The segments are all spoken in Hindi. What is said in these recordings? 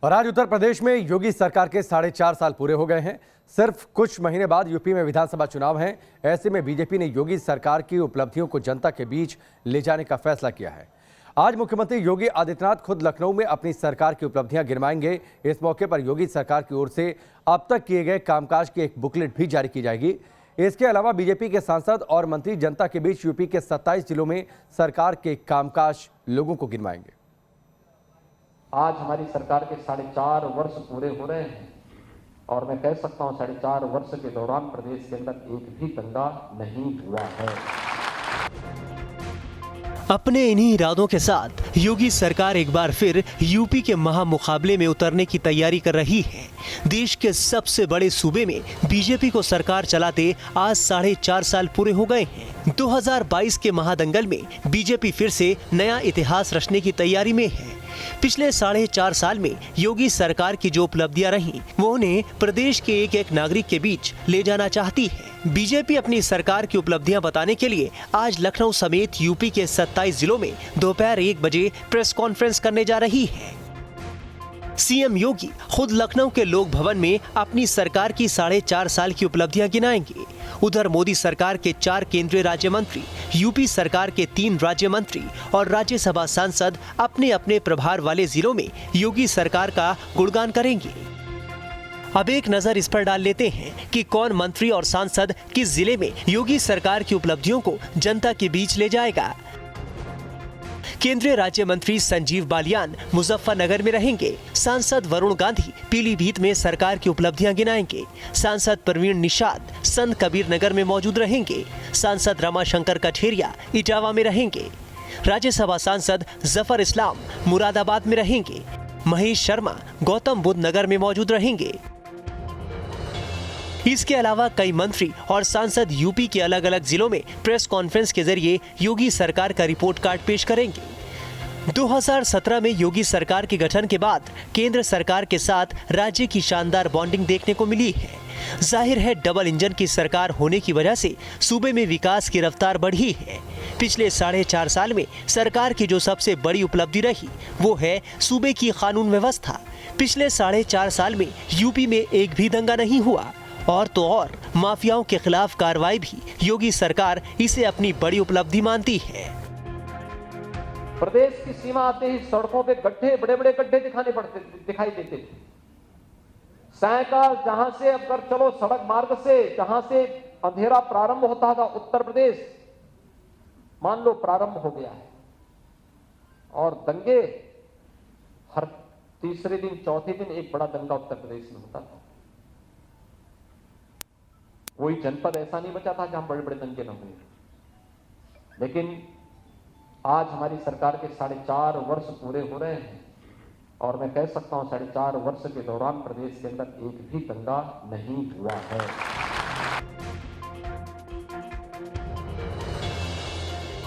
और आज उत्तर प्रदेश में योगी सरकार के 4.5 साल पूरे हो गए हैं। सिर्फ कुछ महीने बाद यूपी में विधानसभा चुनाव हैं। ऐसे में बीजेपी ने योगी सरकार की उपलब्धियों को जनता के बीच ले जाने का फैसला किया है। आज मुख्यमंत्री योगी आदित्यनाथ खुद लखनऊ में अपनी सरकार की उपलब्धियां गिनवाएंगे। इस मौके पर योगी सरकार की ओर से अब तक किए गए कामकाज की एक बुकलेट भी जारी की जाएगी। इसके अलावा बीजेपी के सांसद और मंत्री जनता के बीच यूपी के 27 जिलों में सरकार के कामकाज लोगों को गिनवाएंगे। आज हमारी सरकार के 4.5 वर्ष पूरे हो रहे हैं और मैं कह सकता हूं 4.5 वर्ष के दौरान प्रदेश के अंदर एक भी दंगा नहीं हुआ है। अपने इन्हीं इरादों के साथ योगी सरकार एक बार फिर यूपी के महामुकाबले में उतरने की तैयारी कर रही है। देश के सबसे बड़े सूबे में बीजेपी को सरकार चलाते आज 4.5 साल पूरे हो गए हैं। 2022 के महादंगल में बीजेपी फिर से नया इतिहास रचने की तैयारी में है। पिछले 4.5 साल में योगी सरकार की जो उपलब्धियां रहीं, वो उन्हें प्रदेश के एक एक नागरिक के बीच ले जाना चाहती है। बीजेपी अपनी सरकार की उपलब्धियां बताने के लिए आज लखनऊ समेत यूपी के 27 जिलों में दोपहर 1 बजे प्रेस कॉन्फ्रेंस करने जा रही है। सीएम योगी खुद लखनऊ के लोक भवन में अपनी सरकार की 4.5 साल की उपलब्धियां गिनाएंगे। उधर मोदी सरकार के 4 केंद्रीय राज्य मंत्री, यूपी सरकार के 3 राज्य मंत्री और राज्यसभा सांसद अपने अपने प्रभार वाले जिलों में योगी सरकार का गुणगान करेंगे। अब एक नजर इस पर डाल लेते हैं कि कौन मंत्री और सांसद किस जिले में योगी सरकार की उपलब्धियों को जनता के बीच ले जाएगा। केंद्रीय राज्य मंत्री संजीव बालियान मुजफ्फरनगर में रहेंगे। सांसद वरुण गांधी पीलीभीत में सरकार की उपलब्धियां गिनाएंगे। सांसद प्रवीण निषाद संत कबीर नगर में मौजूद रहेंगे। सांसद रमाशंकर कठेरिया इटावा में रहेंगे। राज्यसभा सांसद जफर इस्लाम मुरादाबाद में रहेंगे। महेश शर्मा गौतम बुद्ध नगर में मौजूद रहेंगे। इसके अलावा कई मंत्री और सांसद यूपी के अलग अलग जिलों में प्रेस कॉन्फ्रेंस के जरिए योगी सरकार का रिपोर्ट कार्ड पेश करेंगे। 2017 में योगी सरकार के गठन के बाद केंद्र सरकार के साथ राज्य की शानदार बॉन्डिंग देखने को मिली है। जाहिर है डबल इंजन की सरकार होने की वजह से सूबे में विकास की रफ्तार बढ़ी है। पिछले 4.5 साल में सरकार की जो सबसे बड़ी उपलब्धि रही वो है सूबे की कानून व्यवस्था। पिछले 4.5 साल में यूपी में एक भी दंगा नहीं हुआ और तो और माफियाओं के खिलाफ कार्रवाई भी योगी सरकार इसे अपनी बड़ी उपलब्धि मानती है। प्रदेश की सीमा आते ही सड़कों पे गड्ढे, बड़े बड़े गड्ढे दिखाई देते थे। सैकड़ों जहां से अब कर चलो सड़क मार्ग से जहां से अंधेरा प्रारंभ होता था उत्तर प्रदेश मान लो प्रारंभ हो गया है। और दंगे हर तीसरे दिन चौथे दिन एक बड़ा दंगा उत्तर प्रदेश में होता था। कोई जनपद ऐसा नहीं बचा था जहां बड़े बड़े दंगे न हुए। लेकिन आज हमारी सरकार के 4.5 वर्ष पूरे हो रहे हैं और मैं कह सकता हूं 4.5 वर्ष के दौरान प्रदेश के अंदर एक भी दंगा नहीं हुआ है।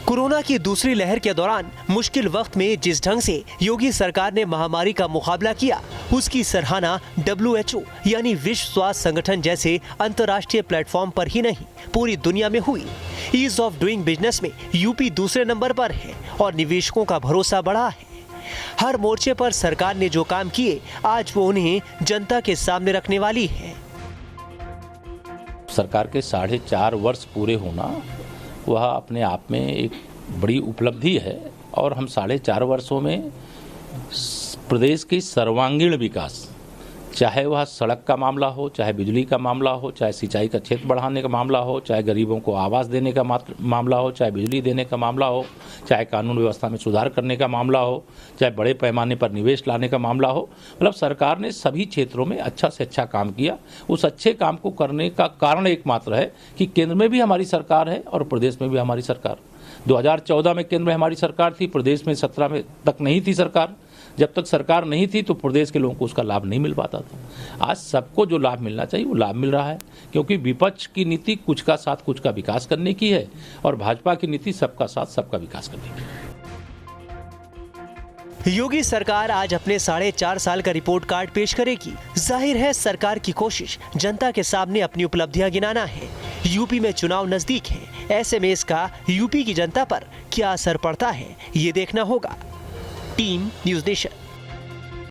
कोरोना की दूसरी लहर के दौरान मुश्किल वक्त में जिस ढंग से योगी सरकार ने महामारी का मुकाबला किया, उसकी सराहना WHO यानी विश्व स्वास्थ्य संगठन जैसे अंतर्राष्ट्रीय प्लेटफॉर्म पर ही नहीं पूरी दुनिया में हुई। ईज ऑफ डूइंग बिजनेस में यूपी दूसरे नंबर पर है और निवेशकों का भरोसा बढ़ा है। हर मोर्चे पर सरकार ने जो काम किए आज वो उन्हें जनता के सामने रखने वाली है। सरकार के 4.5 वर्ष पूरे होना वह अपने आप में एक बड़ी उपलब्धि है और हम 4.5 वर्षों में प्रदेश की सर्वांगीण विकास, चाहे वह सड़क का मामला हो, चाहे बिजली का मामला हो, चाहे सिंचाई का क्षेत्र बढ़ाने का मामला हो, चाहे गरीबों को आवास देने का मामला हो, चाहे बिजली देने का मामला हो, चाहे कानून व्यवस्था में सुधार करने का मामला हो, चाहे बड़े पैमाने पर निवेश लाने का मामला हो, मतलब सरकार ने सभी क्षेत्रों में अच्छा से अच्छा काम किया। उस अच्छे काम को करने का कारण एकमात्र है कि केंद्र में भी हमारी सरकार है और प्रदेश में भी हमारी सरकार। 2014 में केंद्र में हमारी सरकार थी, प्रदेश में 17 में तक नहीं थी सरकार। जब तक सरकार नहीं थी तो प्रदेश के लोगों को उसका लाभ नहीं मिल पाता था। आज सबको जो लाभ मिलना चाहिए वो लाभ मिल रहा है, क्योंकि विपक्ष की नीति कुछ का साथ कुछ का विकास करने की है और भाजपा की नीति सबका साथ सबका विकास करने की है। योगी सरकार आज अपने 4.5 साल का रिपोर्ट कार्ड पेश करेगी। जाहिर है सरकार की कोशिश जनता के सामने अपनी उपलब्धियां गिनाना है। यूपी में चुनाव नजदीक है, ऐसे में इसका यूपी की जनता पर क्या असर पड़ता है ये देखना होगा। Team news nation.